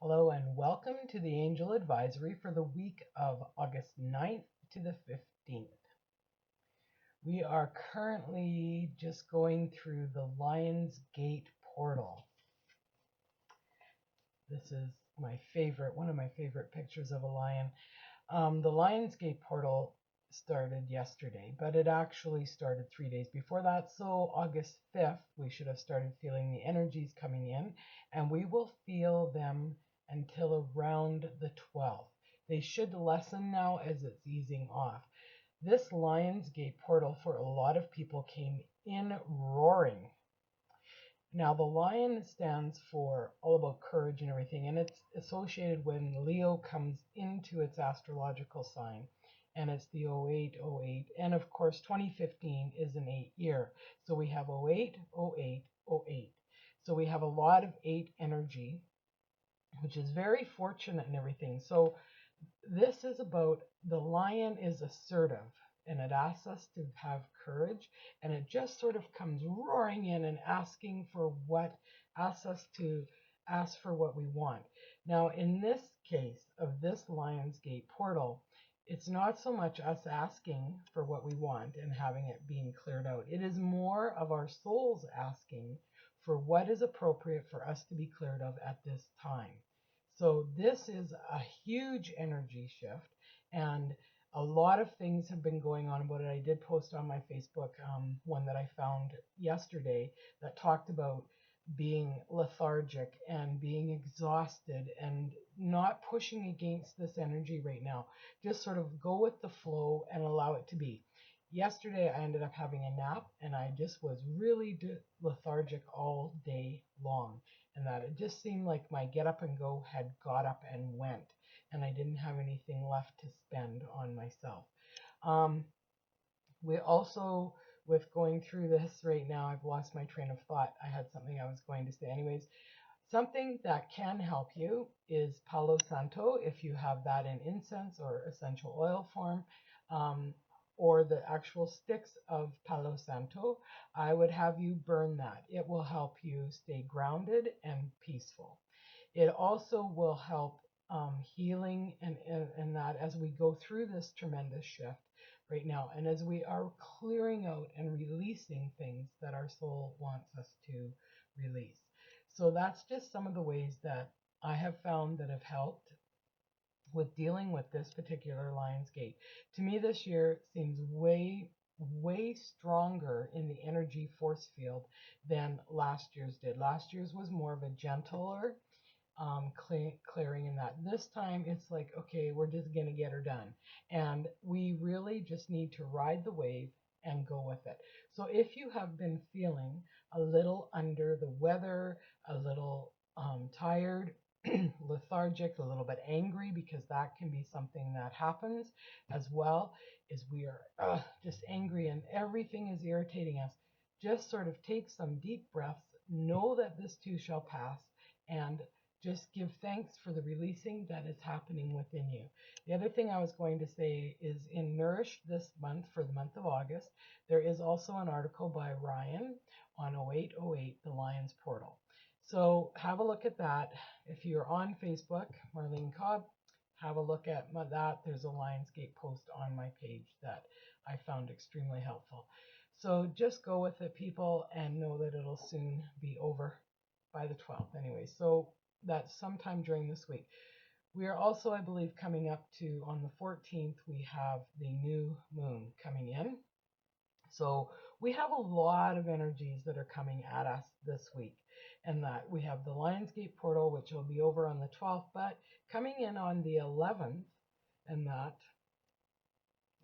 Hello and welcome to the Angel Advisory for the week of August 9th to the 15th. We are currently just going through the Lions Gate portal. This is one of my favorite pictures of a lion. The Lions Gate portal started yesterday, but it actually started 3 days before that. So August 5th, we should have started feeling the energies coming in, and we will feel them until around the 12th. They should lessen now as it's easing off. This Lions Gate portal for a lot of people came in roaring. Now, the lion stands for all about courage and everything, and it's associated when Leo comes into its astrological sign, and it's the 0808. And of course, 2015 is an 8 year. So we have 08, 08, 08. So we have a lot of 8 energy, which is very fortunate and everything. So this is about the lion is assertive and it asks us to have courage, and it just sort of comes roaring in and asks us to ask for what we want. Now, in this case of this Lions Gate portal, it's not so much us asking for what we want and having it being cleared out. It is more of our souls asking for what is appropriate for us to be cleared of at this time. So this is a huge energy shift, and a lot of things have been going on about it. I did post on my Facebook one that I found yesterday that talked about being lethargic and being exhausted and not pushing against this energy right now. Just sort of go with the flow and allow it to be. Yesterday, I ended up having a nap, and I just was really lethargic all day long. And that it just seemed like my get up and go had got up and went, and I didn't have anything left to spend on myself. We also, with going through this right now, I've lost my train of thought. I had something I was going to say. Anyways, something that can help you is Palo Santo, if you have that in incense or essential oil form, or the actual sticks of Palo Santo. I would have you burn that. It will help you stay grounded and peaceful. It also will help healing and that as we go through this tremendous shift right now, and as we are clearing out and releasing things that our soul wants us to release. So that's just some of the ways that I have found that have helped with dealing with this particular Lions Gate. To me, this year seems way stronger in the energy force field than last year's did. Last year's was more of a gentler clearing in that. This time it's like, okay, we're just going to get her done. And we really just need to ride the wave and go with it. So if you have been feeling a little under the weather, a little tired, lethargic, a little bit angry, because that can be something that happens as well, is we are just angry and everything is irritating us. Just sort of take some deep breaths, know that this too shall pass, and just give thanks for the releasing that is happening within you. The other thing I was going to say is in Nourish this month, for the month of August, there is also an article by Ryan on 0808, the Lions Portal. So have a look at that. If you're on Facebook, Marlene Cobb, have a look at that. There's a Lionsgate post on my page that I found extremely helpful. So just go with it, people, and know that it'll soon be over by the 12th anyway. So that's sometime during this week. We are also, I believe, coming up to, on the 14th, we have the new moon coming in. So we have a lot of energies that are coming at us this week. And that we have the Lionsgate portal, which will be over on the 12th, but coming in on the 11th, and that,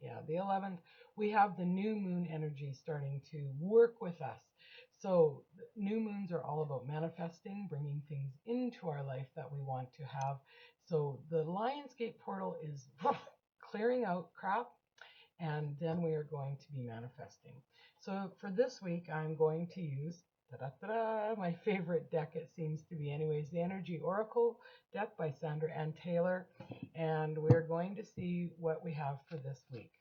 yeah, the 11th, we have the new moon energy starting to work with us. So new moons are all about manifesting, bringing things into our life that we want to have. So the Lionsgate portal is clearing out crap, and then we are going to be manifesting. So for this week, I'm going to use my favorite deck, it seems to be anyways, the Energy Oracle deck by Sandra Ann Taylor, and we're going to see what we have for this week.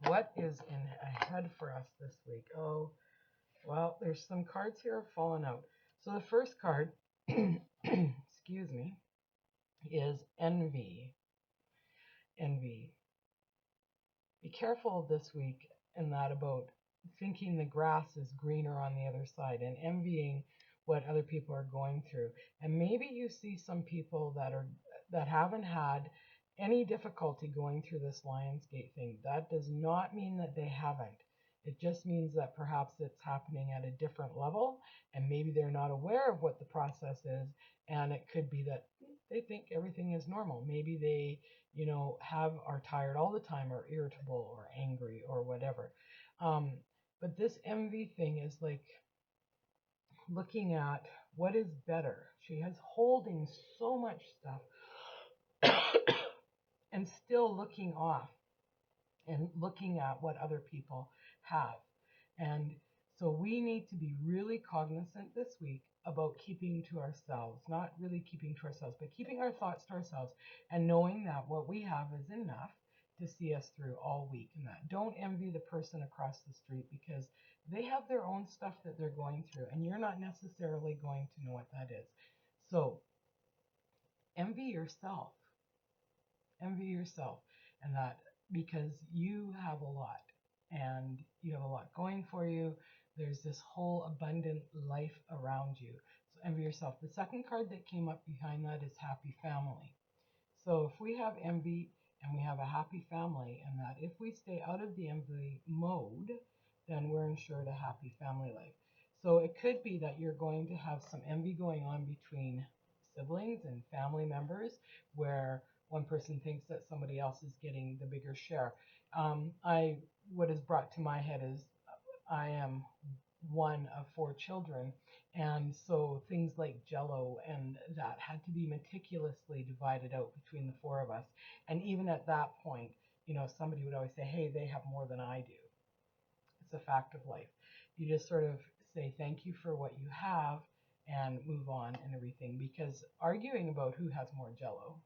What is ahead for us this week? Oh, well, there's some cards here falling out. So the first card, excuse is envy. Envy. Be careful this week in that about thinking the grass is greener on the other side and envying what other people are going through. And maybe you see some people that haven't had any difficulty going through this Lionsgate thing. That does not mean that they haven't. It just means that perhaps it's happening at a different level and maybe they're not aware of what the process is. And it could be that they think everything is normal. Maybe they, are tired all the time or irritable or angry or whatever. But this envy thing is like looking at what is better. She has holding so much stuff and still looking off and looking at what other people have. And so we need to be really cognizant this week about keeping to ourselves, not really keeping to ourselves, but keeping our thoughts to ourselves and knowing that what we have is enough to see us through all week. And that don't envy the person across the street because they have their own stuff that they're going through and you're not necessarily going to know what that is. So envy yourself. Envy yourself, and that because you have a lot and you have a lot going for you. There's this whole abundant life around you. So envy yourself. The second card that came up behind that is happy family. So if we have envy and we have a happy family, and that if we stay out of the envy mode, then we're ensured a happy family life. So it could be that you're going to have some envy going on between siblings and family members where one person thinks that somebody else is getting the bigger share. What is brought to my head is I am one of 4 children, and so things like Jello and that had to be meticulously divided out between the 4 of us. And even at that point, somebody would always say, "Hey, they have more than I do." It's a fact of life. You just sort of say thank you for what you have and move on and everything, because arguing about who has more Jello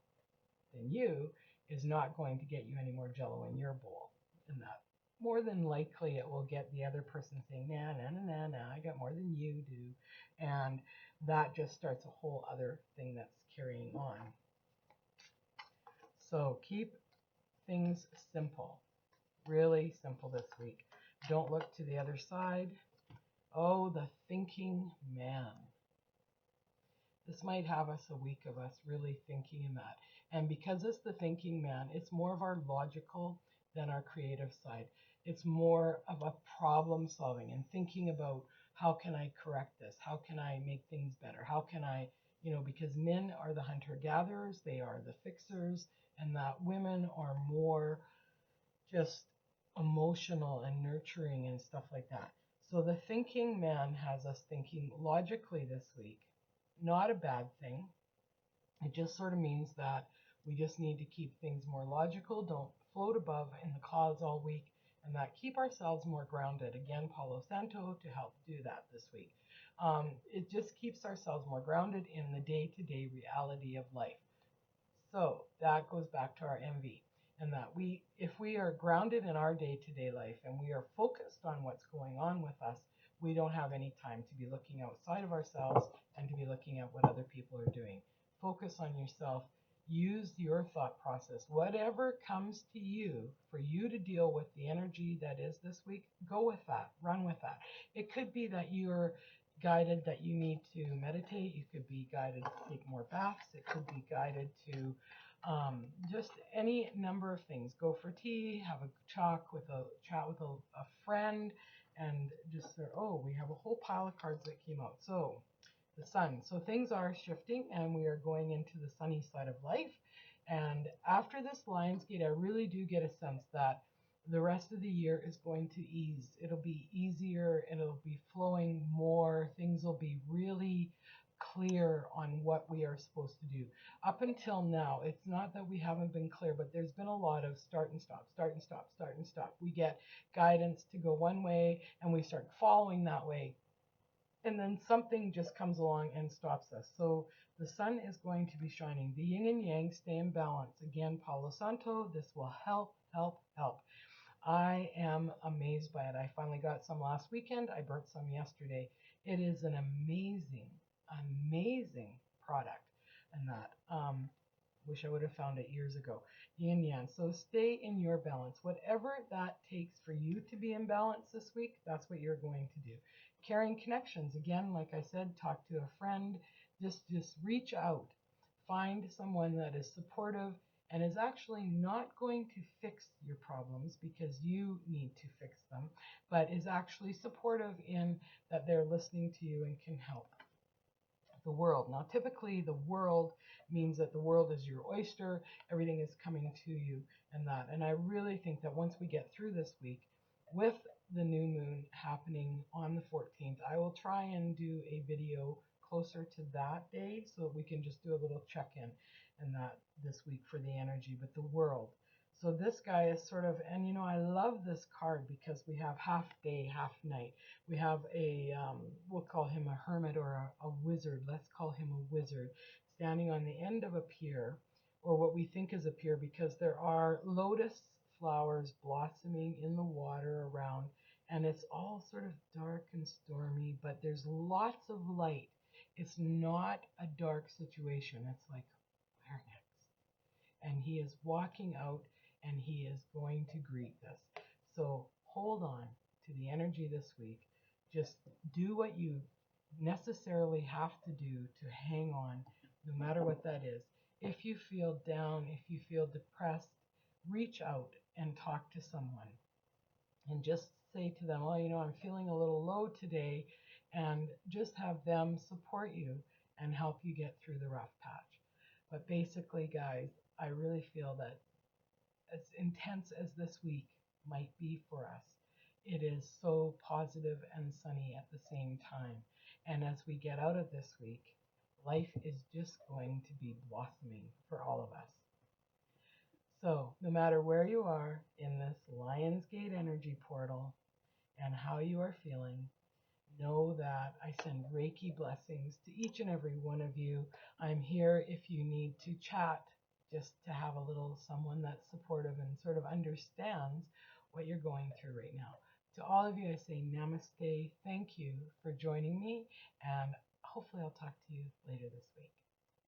than you is not going to get you any more Jello in your bowl. And that more than likely it will get the other person saying, nah, nah, nah, nah, nah, I got more than you do. And that just starts a whole other thing that's carrying on. So keep things simple, really simple this week. Don't look to the other side. Oh, the thinking man. This might have us a week of us really thinking in that. And because it's the thinking man, it's more of our logical than our creative side. It's more of a problem solving and thinking about how can I correct this? How can I make things better? How can I, because men are the hunter gatherers, they are the fixers, and that women are more just emotional and nurturing and stuff like that. So the thinking man has us thinking logically this week. Not a bad thing. It just sort of means that we just need to keep things more logical, don't float above in the clouds all week, and that keep ourselves more grounded. Again, Palo Santo to help do that this week. It just keeps ourselves more grounded in the day-to-day reality of life. So that goes back to our envy, and that if we are grounded in our day-to-day life and we are focused on what's going on with us, we don't have any time to be looking outside of ourselves and to be looking at what other people are doing. Focus on yourself. Use your thought process. Whatever comes to you for you to deal with the energy that is this week, go with that. Run with that. It could be that you're guided that you need to meditate. You could be guided to take more baths. It could be guided to just any number of things. Go for tea, have a chat with a friend, and just we have a whole pile of cards that came out. So the sun. So things are shifting and we are going into the sunny side of life. And after this Lionsgate, I really do get a sense that the rest of the year is going to ease. It'll be easier, it'll be flowing more, things will be really clear on what we are supposed to do. Up until now, it's not that we haven't been clear, but there's been a lot of start and stop, start and stop, start and stop. We get guidance to go one way and we start following that way. And then something just comes along and stops us. So the sun is going to be shining. The yin and yang stay in balance. Again, Palo Santo, this will help, help, help. I am amazed by it. I finally got some last weekend. I burnt some yesterday. It is an amazing, amazing product. And that Wish I would have found it years ago. Yin yang. So stay in your balance. Whatever that takes for you to be in balance this week, that's what you're going to do. Carrying connections. Again, like I said, talk to a friend. Just reach out. Find someone that is supportive and is actually not going to fix your problems because you need to fix them, but is actually supportive in that they're listening to you and can help. The world. Now, typically, the world means that the world is your oyster, everything is coming to you, and that. And I really think that once we get through this week, with the new moon happening on the 14th, I will try and do a video closer to that day so that we can just do a little check in and that this week for the energy. But the world. So this guy is sort of, and I love this card because we have half day, half night. We have we'll call him a hermit or a wizard. Let's call him a wizard standing on the end of a pier, or what we think is a pier, because there are lotus flowers blossoming in the water around, and it's all sort of dark and stormy, but there's lots of light. It's not a dark situation. It's like, where next? And he is walking out and he is going to greet us. So hold on to the energy this week. Just do what you necessarily have to do to hang on, no matter what that is. If you feel down, if you feel depressed, reach out and talk to someone and just say to them, oh, I'm feeling a little low today, and just have them support you and help you get through the rough patch. But basically, guys, I really feel that as intense as this week might be for us, it is so positive and sunny at the same time. And as we get out of this week, life is just going to be blossoming for all of us. So, no matter where you are in this Lionsgate energy portal and how you are feeling, know that I send Reiki blessings to each and every one of you. I'm here if you need to chat, just to have a little someone that's supportive and sort of understands what you're going through right now. To all of you, I say namaste. Thank you for joining me, and hopefully I'll talk to you later this week.